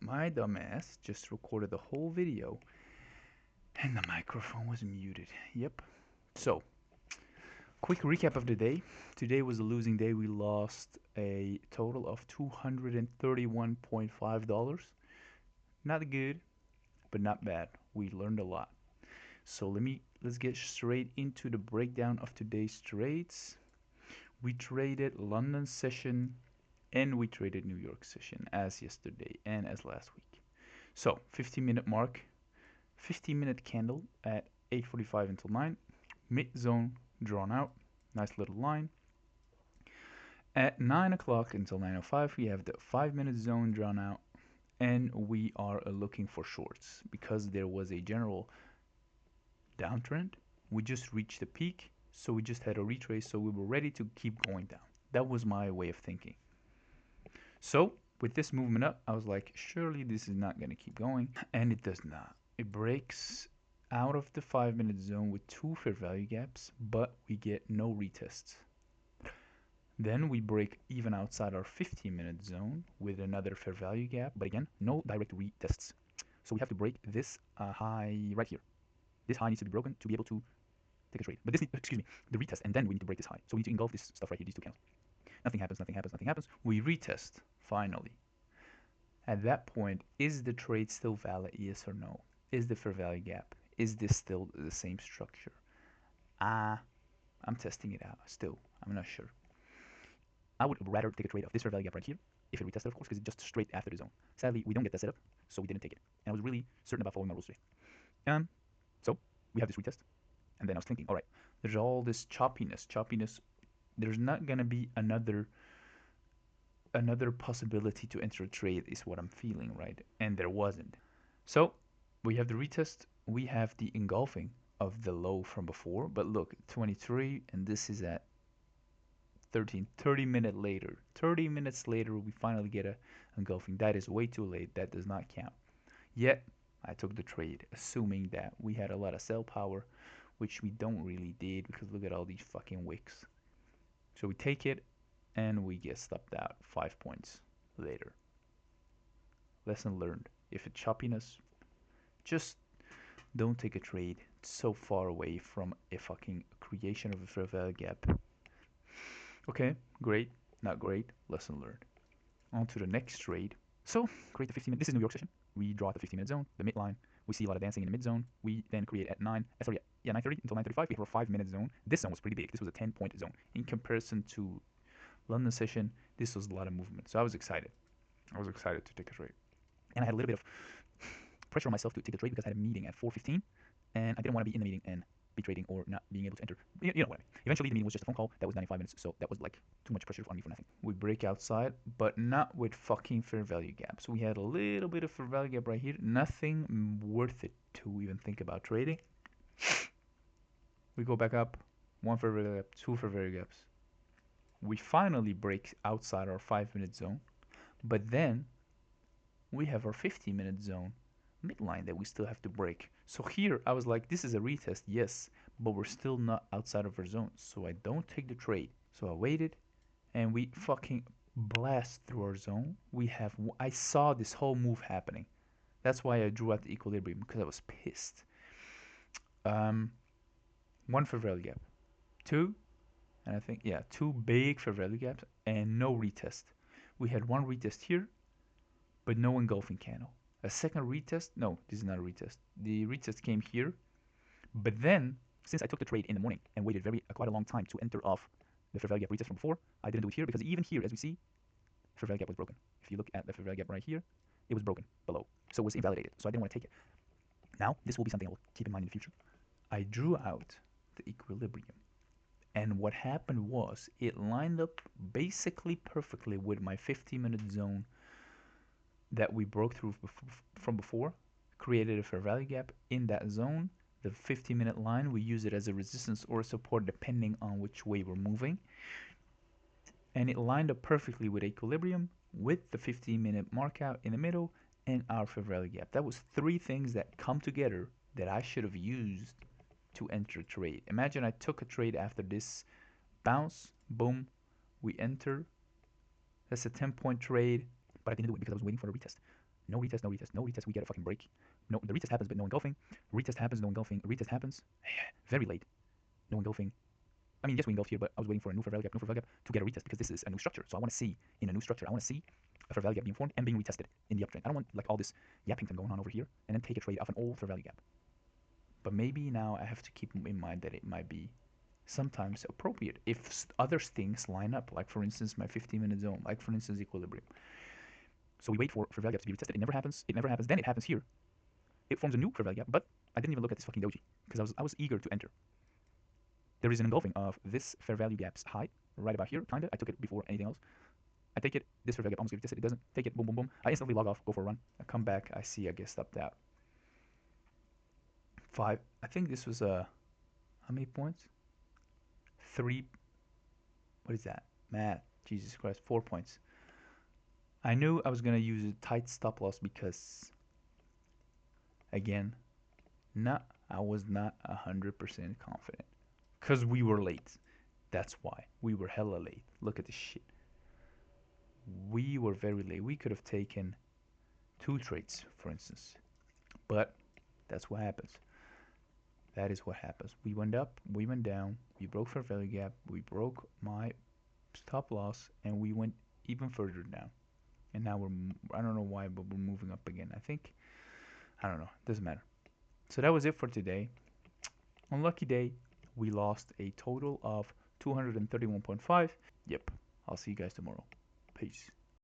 My dumbass just recorded the whole video and the microphone was muted. Yep. So, quick recap of the day. Today was a losing day. We lost a total of $231.5. Not good, but not bad. We learned a lot. So let's get straight into the breakdown of today's trades. We traded London session and we traded New York session as yesterday and as last week. So 15-minute mark, 15-minute candle at 8:45 until 9, mid zone drawn out, nice little line. At 9 o'clock until 9:05 we have the 5-minute zone drawn out, and we are looking for shorts because there was a general downtrend. We just reached the peak, so we just had a retrace, so we were ready to keep going down. That was my way of thinking. So with this movement up, I was like, surely this is not going to keep going, and it does not. It breaks out of the 5-minute zone with 2 fair value gaps, but we get no retests. Then we break even outside our 15-minute zone with another fair value gap, but again, no direct retests. So we have to break this high right here. This high needs to be broken to be able to take a trade. But the retest, and then we need to break this high. So we need to engulf this stuff right here, these two candles. Nothing happens, nothing happens, nothing happens. We retest, finally. At that point, is the trade still valid, yes or no? Is the fair value gap, is this still the same structure? I'm testing it out still. I'm not sure. I would rather take a trade of this fair value gap right here, if it retested, of course, because it's just straight after the zone. Sadly, we don't get that setup, so we didn't take it. And I was really certain about following my rules today. So we have this retest, and then I was thinking, all right, there's all this choppiness. There's not gonna be another possibility to enter a trade, is what I'm feeling, right? And there wasn't. So we have the retest, we have the engulfing of the low from before, but look, 23, and this is at 13, 30 minutes later, we finally get a engulfing. That is way too late. That does not count. Yet, I took the trade, assuming that we had a lot of sell power, which we don't really did, because look at all these fucking wicks. So we take it, and we get stopped out 5 points later. Lesson learned. If it's choppiness, just don't take a trade so far away from a fucking creation of a fair value gap. Okay, great, not great, lesson learned. On to the next trade. So, create the 15-minute, this is New York session. We draw the 15-minute zone, the midline. We see a lot of dancing in the mid zone. We then create at 9:30 until 9:35. We have a 5-minute zone. This zone was pretty big. This was a 10-point zone. In comparison to London session, this was a lot of movement. So I was excited. To take a trade. And I had a little bit of pressure on myself to take the trade because I had a meeting at 4:15, and I didn't want to be in the meeting and be trading or not being able to enter. You know what I mean. Eventually, the meeting was just a phone call. That was 95 minutes, so that was like too much pressure on me for nothing. We break outside, but not with fucking fair value gap. So we had a little bit of fair value gap right here. Nothing worth it to even think about trading. We go back up. 1 fair value gap, 2 fair value gaps. We finally break outside our 5-minute zone, but then we have our 15-minute zone midline that we still have to break. So here I was like, this is a retest, yes, but we're still not outside of our zone, so I don't take the trade. So I waited, and we fucking blast through our zone. I saw this whole move happening. That's why I drew out the equilibrium, because I was pissed. 1 fair value gap, 2, and I think, yeah, 2 big fair value gaps, and no retest. We had 1 retest here, but no engulfing candle. A second retest, no, this is not a retest. The retest came here, but then, since I took the trade in the morning and waited quite a long time to enter off the fair value gap retest from before, I didn't do it here, because even here, as we see, fair value gap was broken. If you look at the fair value gap right here, it was broken below, so it was invalidated, so I didn't want to take it. Now, this will be something I will keep in mind in the future. I drew out the equilibrium, and what happened was, it lined up basically perfectly with my 15-minute zone that we broke through from before, created a fair value gap in that zone. The 15-minute line, we use it as a resistance or support depending on which way we're moving. And it lined up perfectly with equilibrium, with the 15-minute mark out in the middle, and our fair value gap. That was 3 things that come together that I should have used to enter a trade. Imagine I took a trade after this bounce, boom, we enter. That's a 10-point trade, but I didn't do it because I was waiting for the retest. No retest, no retest, no retest. We get a fucking break. No, the retest happens, but no engulfing. Retest happens, no engulfing. Retest happens. Very late. No engulfing. I mean, yes, we engulfed here, but I was waiting for a new fair value gap, to get a retest because this is a new structure. So I want to see in a new structure, I want to see a fair value gap being formed and being retested in the uptrend. I don't want like all this yapping going on over here and then take a trade off an old fair value gap. But maybe now I have to keep in mind that it might be sometimes appropriate if other things line up, like for instance my 15-minute zone, like for instance equilibrium. So we wait for fair value gap to be retested. It never happens. It never happens. Then it happens here. It forms a new fair value gap, but I didn't even look at this fucking doji because I was eager to enter. There is an engulfing of this fair value gap's high right about here, kinda. I took it before anything else. I take it. This fair value gap almost gets tested. It doesn't. Take it. Boom, boom, boom. I instantly log off. Go for a run. I come back. I see. I get stopped out. 5. I think this was how many points? 3. What is that? Math. Jesus Christ. 4 points. I knew I was gonna use a tight stop loss because, again, I was not 100% confident. Cause we were late. That's why we were hella late. Look at this shit. We were very late. We could have taken 2 trades, for instance. But that's what happens. That is what happens. We went up, we went down, we broke fair value gap, we broke my stop loss, and we went even further down. And now I don't know why, but we're moving up again. I don't know. Doesn't matter. So that was it for today. Unlucky day. We lost a total of 231.5. Yep. I'll see you guys tomorrow. Peace.